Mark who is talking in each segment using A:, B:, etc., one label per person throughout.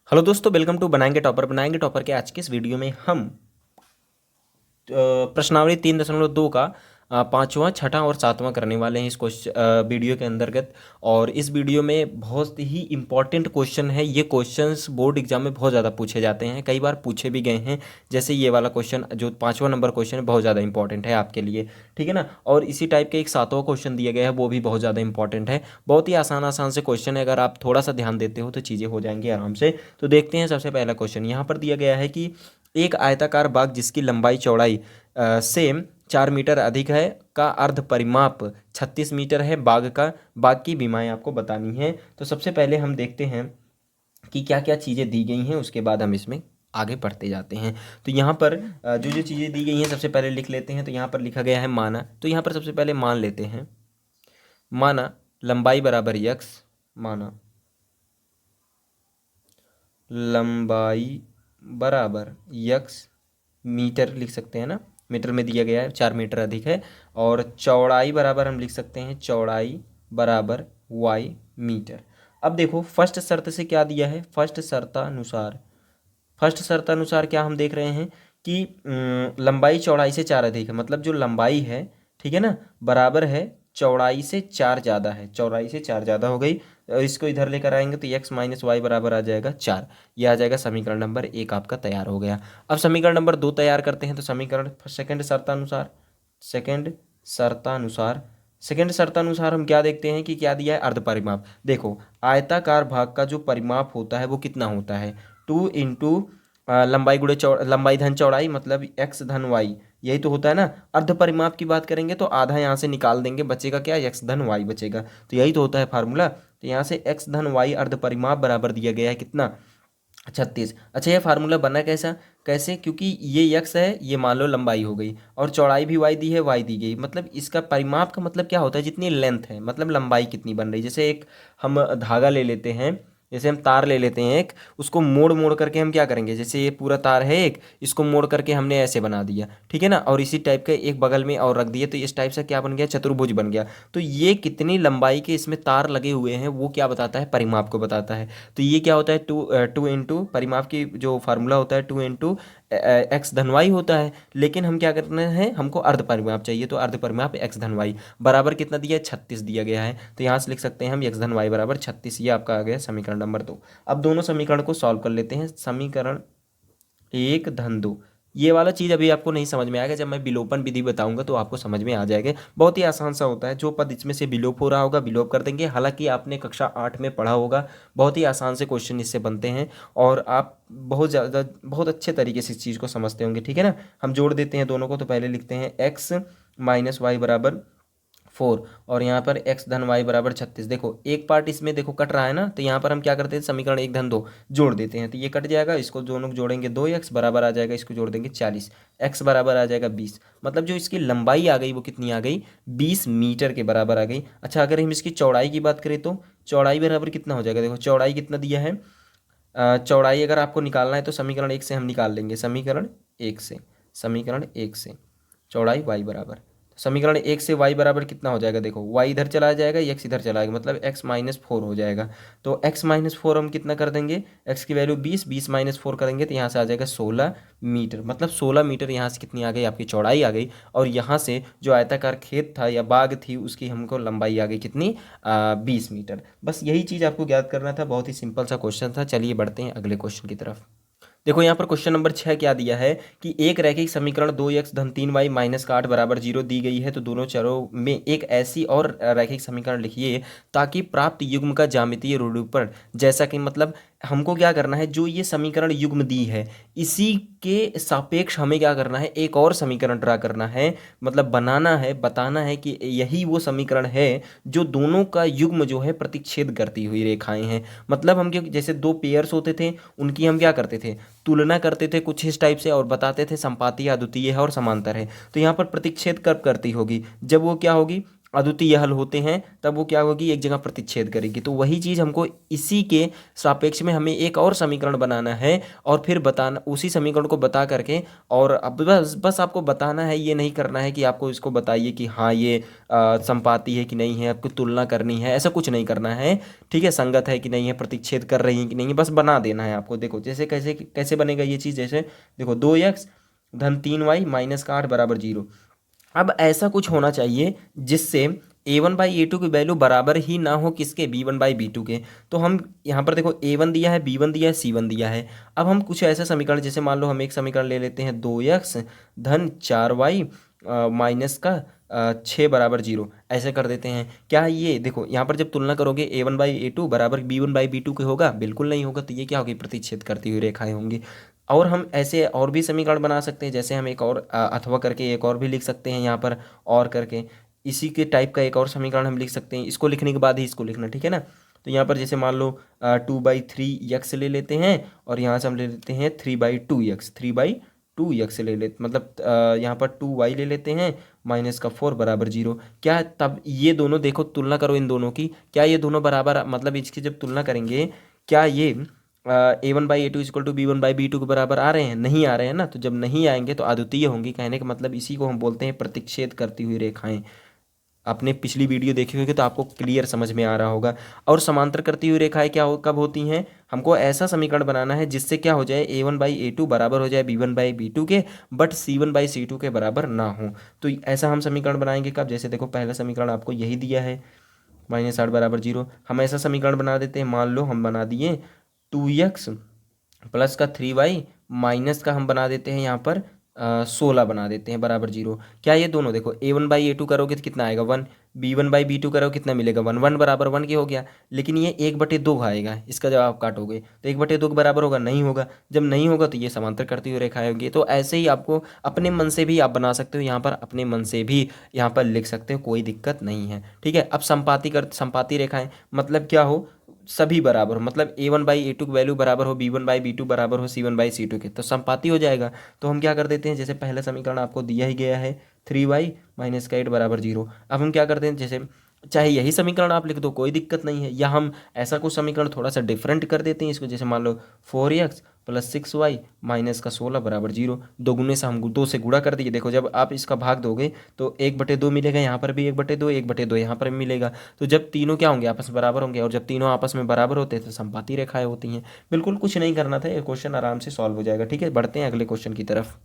A: Hello दोस्तों, welcome to बनाएंगे topper के आज के इस वीडियो में हम प्रश्नावली 3.2 का पाँचवा, छठा और सातवां करने वाले हैं इस क्वेश्चन वीडियो के अंतर्गत। और इस वीडियो में बहुत ही इंपॉर्टेंट क्वेश्चन है। ये क्वेश्चंस बोर्ड एग्जाम में बहुत ज़्यादा पूछे जाते हैं, कई बार पूछे भी गए हैं। जैसे ये वाला क्वेश्चन जो पाँचवा नंबर क्वेश्चन है, बहुत ज़्यादा इंपॉर्टेंट है आपके लिए, ठीक है ना। और इसी टाइप के एक सातवां क्वेश्चन दिया गया है, वो भी बहुत ज़्यादा इंपॉर्टेंट है। बहुत ही आसान आसान से क्वेश्चन है, अगर आप थोड़ा सा ध्यान देते हो तो चीज़ें हो जाएंगी आराम से। तो देखते हैं, सबसे पहला क्वेश्चन यहाँ पर दिया गया है कि एक आयताकार बाग जिसकी लंबाई चौड़ाई से 4 मीटर अधिक है का अर्ध परिमाप 36 मीटर है। बाग की बीमाएं आपको बतानी है। तो सबसे पहले हम देखते हैं कि क्या क्या चीज़ें दी गई हैं, उसके बाद हम इसमें आगे बढ़ते जाते हैं। तो यहाँ पर जो जो चीज़ें दी गई हैं सबसे पहले लिख लेते हैं। तो यहाँ पर लिखा गया है माना। तो यहाँ पर सबसे पहले मान लेते हैं, माना लंबाई बराबर यक्स, माना लंबाई बराबर यक्स मीटर लिख सकते हैं ना, मीटर में दिया गया है 4 मीटर अधिक है। और चौड़ाई बराबर हम लिख सकते हैं, चौड़ाई बराबर वाई मीटर। अब देखो फर्स्ट शर्त से क्या दिया है, फर्स्ट शर्तानुसार क्या हम देख रहे हैं कि लंबाई चौड़ाई से 4 अधिक है, मतलब जो लंबाई है, ठीक है ना, बराबर है चौड़ाई से 4 ज़्यादा है, चौड़ाई से 4 ज़्यादा हो गई। इसको इधर लेकर आएंगे तो x माइनस वाई बराबर आ जाएगा 4। यह आ जाएगा समीकरण नंबर 1 आपका तैयार हो गया। अब समीकरण नंबर 2 तैयार करते हैं। तो समीकरण सेकंड शर्तानुसार सेकंड शर्तानुसार हम क्या देखते हैं कि क्या दिया है, अर्ध परिमाप। देखो आयताकार भाग का जो परिमाप होता है वो कितना होता है, 2 इंटू लंबाई गुणे लंबाई धन चौड़ाई, मतलब x धन y, यही तो होता है ना। अर्ध परिमाप की बात करेंगे तो आधा यहाँ से निकाल देंगे, बचेगा क्या, x धन y बचेगा। तो यही तो होता है फार्मूला। तो यहाँ से x धन y अर्ध परिमाप बराबर दिया गया है कितना, 36। अच्छा, ये फार्मूला बना कैसे, क्योंकि ये यक्स है, ये मान लो लंबाई हो गई, और चौड़ाई भी वाई दी है, वाई दी गई। मतलब इसका परिमाप का मतलब क्या होता है, जितनी लेंथ है, मतलब लंबाई कितनी बन रही है। जैसे एक हम धागा ले लेते हैं, जैसे हम तार ले लेते हैं एक, उसको मोड़ मोड़ करके हम क्या करेंगे, जैसे ये पूरा तार है एक, इसको मोड़ करके हमने ऐसे बना दिया, ठीक है ना, और इसी टाइप का एक बगल में और रख दिया, तो इस टाइप से क्या बन गया, चतुर्भुज बन गया। तो ये कितनी लंबाई के इसमें तार लगे हुए हैं वो क्या बताता है, परिमाप को बताता है। तो ये क्या होता है, टू इंटू परिमाप की जो फार्मूला होता है 2 इंटू एक्स धन वाई होता है। लेकिन हम क्या करना है, हमको अर्ध परिमाप चाहिए, तो अर्ध परिमाप एक्स धन वाई बराबर कितना दिया है, 36 दिया गया है। तो यहाँ से लिख सकते हैं हम एक्स धन वाई बराबर 36। ये आपका आ गया समीकरण नंबर 2। अब दोनों समीकरण को सॉल्व कर लेते हैं। समीकरण 1 धन 2, ये वाला चीज़ अभी आपको नहीं समझ में आएगा, जब मैं विलोपन विधि बताऊंगा तो आपको समझ में आ जाएगा। बहुत ही आसान सा होता है, जो पद इसमें से विलोप हो रहा होगा विलोप कर देंगे। हालांकि आपने कक्षा 8 में पढ़ा होगा, बहुत ही आसान से क्वेश्चन इससे बनते हैं, और आप बहुत अच्छे तरीके से इस चीज़ को समझते होंगे, ठीक है ना। हम जोड़ देते हैं दोनों को। तो पहले लिखते हैं x माइनस वाई बराबर 4, और यहाँ पर x धन वाई बराबर 36। देखो एक पार्ट इसमें देखो कट रहा है ना, तो यहाँ पर हम क्या करते हैं, समीकरण 1 धन 2 जोड़ देते हैं, तो ये कट जाएगा, इसको दोनों को जोड़ेंगे 2x बराबर आ जाएगा, इसको जोड़ देंगे 40, x बराबर आ जाएगा 20। मतलब जो इसकी लंबाई आ गई वो कितनी आ गई, 20 मीटर के बराबर आ गई। अच्छा, अगर हम इसकी चौड़ाई की बात करें तो चौड़ाई बराबर कितना हो जाएगा, देखो चौड़ाई कितना दिया है, चौड़ाई अगर आपको निकालना है तो समीकरण 1 से हम निकाल लेंगे, समीकरण एक से चौड़ाई y बराबर, समीकरण 1 से y बराबर कितना हो जाएगा, देखो y इधर चला जाएगा, x इधर चला जाएगा, मतलब x माइनस 4 हो जाएगा। तो x माइनस 4 हम कितना कर देंगे, x की वैल्यू 20 माइनस 4 करेंगे तो यहाँ से आ जाएगा 16 मीटर। मतलब 16 मीटर यहाँ से कितनी आ गई, आपकी चौड़ाई आ गई। और यहाँ से जो आयताकार खेत था या बाग थी उसकी हमको लंबाई आ गई कितनी, 20 मीटर। बस यही चीज़ आपको ज्ञात करना था, बहुत ही सिंपल सा क्वेश्चन था। चलिए बढ़ते हैं अगले क्वेश्चन की तरफ। देखो यहाँ पर क्वेश्चन नंबर 6 क्या दिया है कि एक रैखिक समीकरण 2x धन 3y माइनस का 8 बराबर 0 दी गई है। तो दोनों चरों में एक ऐसी और रैखिक समीकरण लिखिए ताकि प्राप्त युग्म का ज्यामितीय रूपांतर, जैसा कि मतलब हमको क्या करना है, जो ये समीकरण युग्म दी है इसी के सापेक्ष हमें क्या करना है, एक और समीकरण ड्रा करना है, मतलब बनाना है, बताना है कि यही वो समीकरण है जो दोनों का युग्म जो है प्रतिच्छेद करती हुई रेखाएं हैं। मतलब हम जैसे दो पेयर्स होते थे, उनकी हम क्या करते थे, तुलना करते थे कुछ इस टाइप से, और बताते थे संपाती है, अद्वितीय है और समांतर है। तो यहाँ पर प्रतिच्छेद कब करती होगी, जब वो क्या होगी, अद्वितीय हल होते हैं तब वो क्या होगी, एक जगह प्रतिच्छेद करेगी। तो वही चीज़ हमको इसी के सापेक्ष में हमें एक और समीकरण बनाना है और फिर बताना उसी समीकरण को बता करके, और अब बस बस आपको बताना है, ये नहीं करना है कि आपको इसको बताइए कि हाँ ये संपाती है कि नहीं है, आपको तुलना करनी है, ऐसा कुछ नहीं करना है। ठीक है, संगत है कि नहीं है, प्रतिच्छेद कर रही है कि नहीं है, बस बना देना है आपको। देखो जैसे कैसे कैसे बनेगा ये चीज़, जैसे देखो 2x धन 3y माइनस का 8 बराबर 0। अब ऐसा कुछ होना चाहिए जिससे a1/a2 की वैल्यू बराबर ही ना हो किसके, b1/b2 के। तो हम यहाँ पर देखो a1 दिया है, b1 दिया है, c1 दिया है। अब हम कुछ ऐसा समीकरण, जैसे मान लो हम एक समीकरण ले लेते हैं 2x धन 4y माइनस का 6 बराबर 0, ऐसे कर देते हैं। क्या ये देखो यहाँ पर जब तुलना करोगे a1/a2 बराबर b1/b2 के होगा, बिल्कुल नहीं होगा। तो ये क्या होगी, प्रतिच्छेद करती हुई रेखाएं होंगी। और हम ऐसे और भी समीकरण बना सकते हैं, जैसे हम एक और अथवा करके एक और भी लिख सकते हैं यहाँ पर, और करके इसी के टाइप का एक और समीकरण हम लिख सकते हैं। इसको लिखने के बाद ही इसको लिखना, ठीक है ना। तो यहाँ पर जैसे मान लो 2/3x ले लेते हैं, और यहाँ से हम ले लेते हैं 3/2x, 3/2x ले लेते, मतलब यहाँ पर 2y ले लेते हैं माइनस का 4 बराबर 0। क्या तब ये दोनों देखो, तुलना करो इन दोनों की, क्या ये दोनों बराबर, मतलब इसकी जब तुलना करेंगे, क्या ये a1/a2 इक्वल टू b1/b2 के बराबर आ रहे हैं, नहीं आ रहे हैं ना। तो जब नहीं आएंगे तो अद्वितीय होंगी, कहने का मतलब इसी को हम बोलते हैं प्रतिच्छेद करती हुई रेखाएं। आपने पिछली वीडियो देखी होगी तो आपको क्लियर समझ में आ रहा होगा। और समांतर करती हुई रेखाएं कब होती हैं, हमको ऐसा समीकरण बनाना है जिससे क्या हो जाए, a1/a2 बराबर हो जाए b1/b2 के, बट c1/c2 के बराबर ना हो। तो ऐसा हम समीकरण बनाएंगे कब, जैसे देखो पहला समीकरण आपको यही दिया है -8 बराबर 0। हम ऐसा समीकरण बना देते हैं, मान लो हम बना दिए 2x प्लस का 3y माइनस का हम बना देते हैं यहाँ पर 16 बना देते हैं बराबर 0। क्या ये दोनों देखो, a1/a2 करोगे तो कितना आएगा 1, b1/b2 करोगे कितना मिलेगा 1, 1 बराबर 1 के हो गया। लेकिन ये 1/2 आएगा, इसका जब आप काटोगे तो 1/2 के बराबर होगा, नहीं होगा। जब नहीं होगा तो ये समांतर करती हुई रेखाएं होंगी। तो ऐसे ही आपको अपने मन से भी आप बना सकते हो, यहाँ पर अपने मन से भी यहाँ पर लिख सकते हो, कोई दिक्कत नहीं है। ठीक है, अब संपाती रेखाएं मतलब क्या हो, सभी बराबर हो, मतलब a1/a2 की वैल्यू बराबर हो, b1/b2 बराबर हो c1/c2 के, तो संपाती हो जाएगा। तो हम क्या कर देते हैं, जैसे पहला समीकरण आपको दिया ही गया है 3y माइनस का 8 बराबर 0। अब हम क्या करते हैं, जैसे चाहे यही समीकरण आप लिख दो, कोई दिक्कत नहीं है, या हम ऐसा कुछ समीकरण थोड़ा सा डिफरेंट कर देते हैं इसको, जैसे मान लो 4x प्लस 6y माइनस का 16 बराबर 0। दोगुने से हम 2 से गुणा कर दिए। देखो जब आप इसका भाग दोगे तो 1/2 मिलेगा, यहाँ पर भी 1/2, 1/2 यहाँ पर भी मिलेगा। तो जब तीनों क्या होंगे, आपस में बराबर होंगे, और जब तीनों आपस में बराबर होते हैं तो संपाती रेखाएं होती हैं। बिल्कुल कुछ नहीं करना था, ये क्वेश्चन आराम से सॉल्व हो जाएगा। ठीक है, बढ़ते हैं अगले क्वेश्चन की तरफ।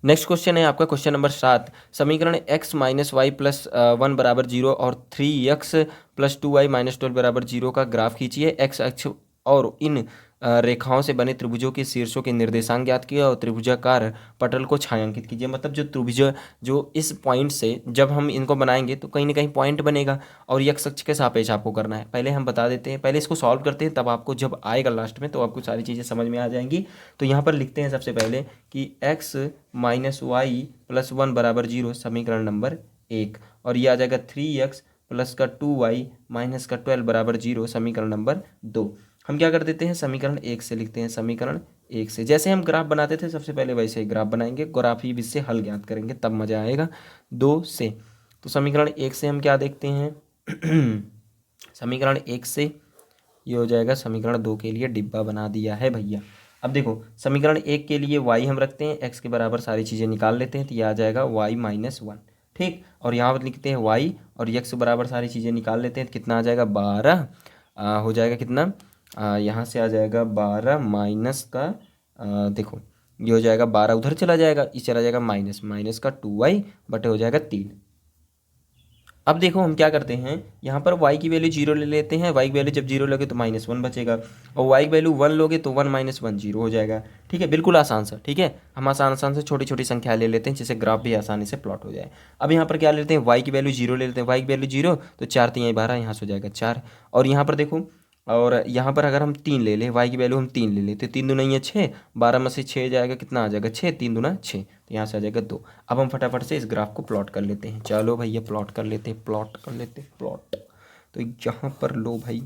A: नेक्स्ट क्वेश्चन है आपका क्वेश्चन नंबर 7। समीकरण x माइनस वाई प्लस 1 बराबर 0 और 3x प्लस 2y माइनस 12 बराबर 0 का ग्राफ खींचिए। x अक्ष और इन रेखाओं से बने त्रिभुजों के शीर्षों के निर्देशांक ज्ञात किए और त्रिभुजाकार पटल को छायांकित कीजिए। मतलब जो त्रिभुज, जो इस पॉइंट से जब हम इनको बनाएंगे तो कहीं ना कहीं पॉइंट बनेगा, और x अक्ष के सापेक्ष आपको करना है। पहले हम बता देते हैं, पहले इसको सॉल्व करते हैं, तब आपको जब आएगा लास्ट में तो आपको सारी चीज़ें समझ में आ जाएंगी। तो यहाँ पर लिखते हैं सबसे पहले कि x माइनस वाई प्लस 1 बराबर 0 समीकरण नंबर 1, और ये आ जाएगा 3x प्लस का 2y माइनस का 12 बराबर 0 समीकरण नंबर 2। हम क्या कर देते हैं, समीकरण 1 से लिखते हैं। समीकरण 1 से जैसे हम ग्राफ बनाते थे सबसे पहले वैसे ही ग्राफ बनाएंगे, ग्राफ ही इससे हल ज्ञात करेंगे, तब मज़ा आएगा। 2 से, तो समीकरण 1 से हम क्या देखते हैं समीकरण 1 से ये हो जाएगा, समीकरण 2 के लिए डिब्बा बना दिया है भैया। अब देखो समीकरण 1 के लिए y हम रखते हैं, x के बराबर सारी चीज़ें निकाल लेते हैं, तो ये आ जाएगा y माइनस 1। ठीक, और यहाँ पर लिखते हैं y, और x के बराबर सारी चीज़ें निकाल लेते हैं, तो कितना आ जाएगा 12 हो जाएगा, कितना यहाँ से आ जाएगा 12 माइनस का देखो ये हो जाएगा 12, उधर चला जाएगा, ये चला जाएगा माइनस, माइनस का 2y बटे हो जाएगा 3। अब देखो हम क्या करते हैं, यहाँ पर y की वैल्यू 0 ले लेते हैं। y की वैल्यू जब 0 लोगे तो -1 बचेगा, और y की वैल्यू 1 लोगे तो 1 माइनस 1 0 हो जाएगा। ठीक है, बिल्कुल आसान सा। ठीक है, हम आसान आसान से छोटी छोटी संख्या ले लेते हैं जिससे ग्राफ भी आसानी से प्लॉट हो जाए। अब यहाँ पर क्या लेते हैं, y की वैल्यू 0 ले लेते हैं। y की वैल्यू 0 तो 4 3 12, यहाँ से हो जाएगा 4। और यहाँ पर देखो, और यहाँ पर अगर हम 3 ले लें, y की वैल्यू हम 3 ले लेते, 3 दूना ये 6, 12 में से 6 जाएगा, कितना आ जाएगा 6, 3 दूना 6, तो यहाँ से आ जाएगा 2। अब हम फटाफट से इस ग्राफ को प्लॉट कर लेते हैं। चलो भैया प्लॉट कर लेते हैं, प्लॉट कर लेते हैं, प्लॉट। तो यहाँ पर लो भाई,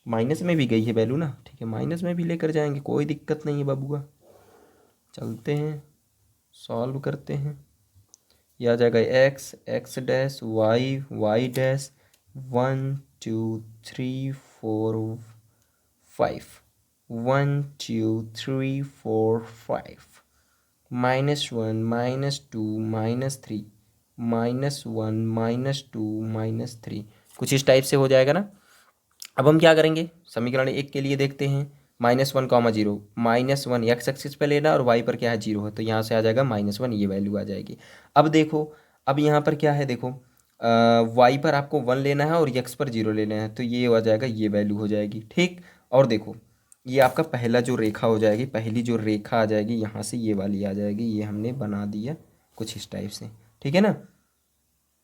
A: माइनस में भी गई है वैल्यू ना, ठीक है, माइनस में भी लेकर जाएंगे, कोई दिक्कत नहीं है बाबूआ। चलते हैं, सॉल्व करते हैं। ये आ जाएगा x, x dash, y, y dash, 1 2 3 4 5, 1 2 3 4 5, -1 -2 -3, -1 -2 -3, कुछ इस टाइप से हो जाएगा ना। अब हम क्या करेंगे, समीकरण एक के लिए देखते हैं। -1, 0, -1 एक्स एक्सिस पे लेना और वाई पर क्या है 0 है, तो यहाँ से आ जाएगा -1, ये वैल्यू आ जाएगी। अब देखो, अब यहाँ पर क्या है, देखो वाई पर आपको 1 लेना है और एक्स पर 0 लेना है, तो ये हो जाएगा, ये वैल्यू हो जाएगी। ठीक, और देखो ये आपका पहला जो रेखा हो जाएगी, पहली जो रेखा आ जाएगी यहाँ से ये वाली आ जाएगी, ये हमने बना दिया कुछ इस टाइप से, ठीक है ना।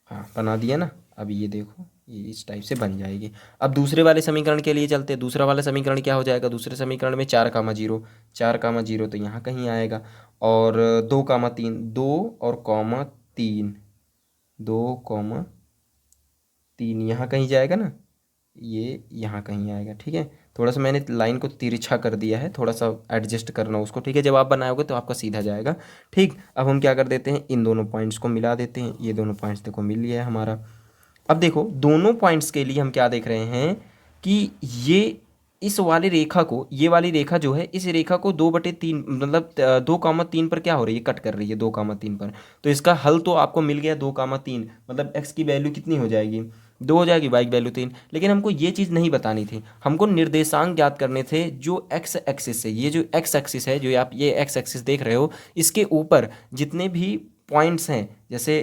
A: हाँ बना दिया ना। अब ये देखो ये इस टाइप से बन जाएगी। अब दूसरे वाले समीकरण के लिए चलते हैं। दूसरा वाला समीकरण क्या हो जाएगा, दूसरे समीकरण में 4, 0, 4, 0 तो यहाँ कहीं आएगा, और 2, 3, 2 और कॉमा 3, 2, 3 यहाँ कहीं जाएगा ना, ये यहाँ कहीं आएगा। ठीक है, थोड़ा सा मैंने लाइन को तिरछा कर दिया है, थोड़ा सा एडजस्ट करना उसको। ठीक है, जब आप बनाओगे तो आपका सीधा जाएगा। ठीक, अब हम क्या कर देते हैं, इन दोनों पॉइंट्स को मिला देते हैं। ये दोनों पॉइंट्स देखो मिल गया है हमारा। अब देखो दोनों पॉइंट्स के लिए हम क्या देख रहे हैं कि ये इस वाली रेखा को, ये वाली रेखा जो है, इस रेखा को 2/3 मतलब 2, 3 पर क्या हो रही है, कट कर रही है 2, 3 पर। तो इसका हल तो आपको मिल गया 2, 3, मतलब एक्स की वैल्यू कितनी हो जाएगी, 2 हो जाएगी, वाई की वैल्यू 3। लेकिन हमको ये चीज़ नहीं बतानी थी, हमको निर्देशांक ज्ञात करने थे जो एक्स एक्सिस है। ये जो एक्स एक्सिस है, जो आप ये एक्स एक्सिस देख रहे हो, इसके ऊपर जितने भी पॉइंट्स हैं, जैसे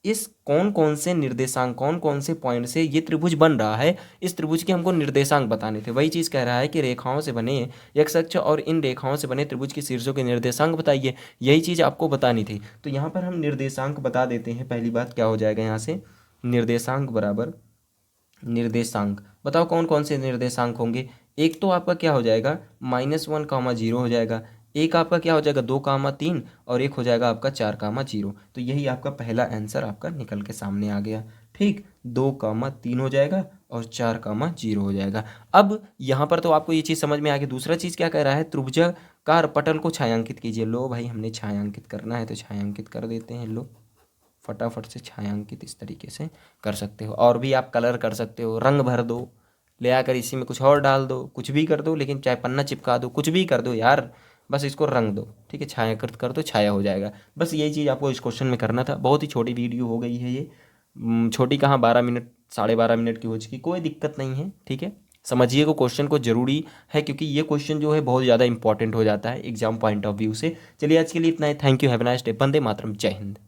A: इस कौन कौन से निर्देशांक, कौन कौन से पॉइंट से ये त्रिभुज बन रहा है, इस त्रिभुज के हमको निर्देशांक बताने थे। वही चीज़ कह रहा है कि रेखाओं से बने एक्स अक्ष और इन रेखाओं से बने त्रिभुज के शीर्षों के निर्देशांक बताइए, यही चीज़ आपको बतानी थी। तो यहाँ पर हम निर्देशांक बता देते हैं। पहली बात क्या हो जाएगा यहाँ से, निर्देशांक बराबर निर्देशांक, बताओ कौन कौन से निर्देशांक होंगे। एक तो आपका क्या हो जाएगा, -1, 0 हो जाएगा। एक आपका क्या हो जाएगा, 2, 3, और एक हो जाएगा आपका 4, 0। तो यही आपका पहला आंसर आपका निकल के सामने आ गया। ठीक, 2, 3 हो जाएगा और 4, 0 हो जाएगा। अब यहाँ पर तो आपको ये चीज़ समझ में आ गई। दूसरा चीज़ क्या कह रहा है, त्रिभुजाकार पटल को छायांकित कीजिए। लो भाई, हमने छायांकित करना है तो छायांकित कर देते हैं। लो फटाफट से छायांकित इस तरीके से कर सकते हो। और भी आप कलर कर सकते हो, रंग भर दो, ले आकर इसी में कुछ और डाल दो, कुछ भी कर दो, लेकिन चाहे पन्ना चिपका दो, कुछ भी कर दो यार, बस इसको रंग दो। ठीक है, छायांकित कर दो, छाया हो जाएगा। बस यही चीज़ आपको इस क्वेश्चन में करना था। बहुत ही छोटी वीडियो हो गई है ये, छोटी कहाँ, 12 मिनट 12.5 मिनट की हो चुकी, कोई दिक्कत नहीं है। ठीक है, समझिएगा क्वेश्चन को, ज़रूरी है क्योंकि ये क्वेश्चन जो है बहुत ज़्यादा इंपॉर्टेंट हो जाता है एग्जाम पॉइंट ऑफ व्यू से। चलिए आज के लिए इतना ही। Thank you, have a nice day. वंदे मातरम, जय हिंद।